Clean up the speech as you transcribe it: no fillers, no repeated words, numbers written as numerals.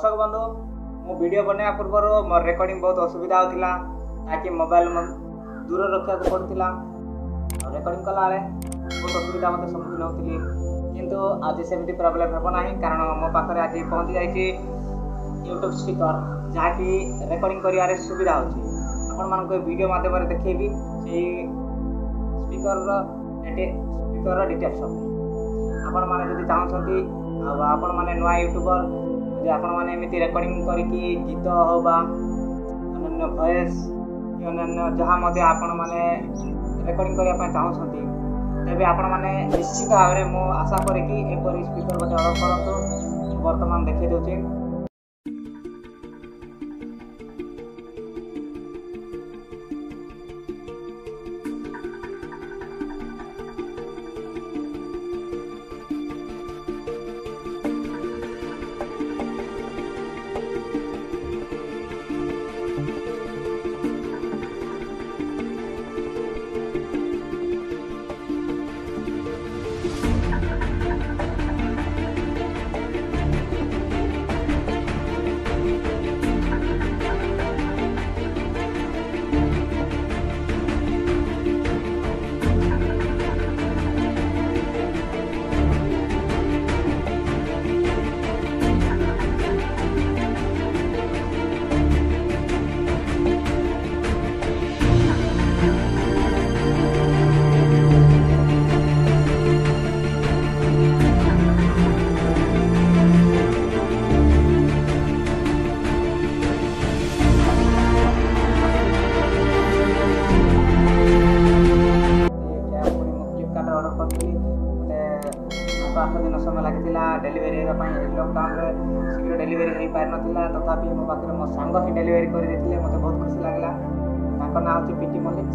दर्शक बंधु मो वीडियो बनवा पूर्व मोर रेकर्डिंग बहुत असुविधा होता ताकि मोबाइल दूर रखा पड़ता और रेकर्डिंग कला बहुत असुविधा मत सम्मुखीन होती किंतु आज सेमती प्रोब्लेम हे ना कारण मो पाखे आज पहुँची जाइए यूट्यूब स्पीकर जहाँकि रेकर्डिंग कर सुविधा होती वीडियो माध्यम देखेबी से स्पीकर डिटेल्स आपण मैंने जब चाहते आपण मैंने नुआ यूट्यूबर जब आपण मैंने एमती रेकर्डिंग करके गीत हो अन्य भॉइस अन्य जहाँ आपण मैंने रेकर्डिंग करने चाहते तेज आपण मैंने निश्चित भाव में मु आशा करी एपरी स्पीकर गोटे ऑर्डर करूँ बर्तमान देखी दूचे। मत 8 दिन समय लगी डेलीवरी लॉकडाउन शीघ्र डेलीवरी हो पार ना तथापि मो पाखे मो सांग ही डेलीवरी करते मत बहुत खुशी लगे ना हूँ पीटी मल्लिक।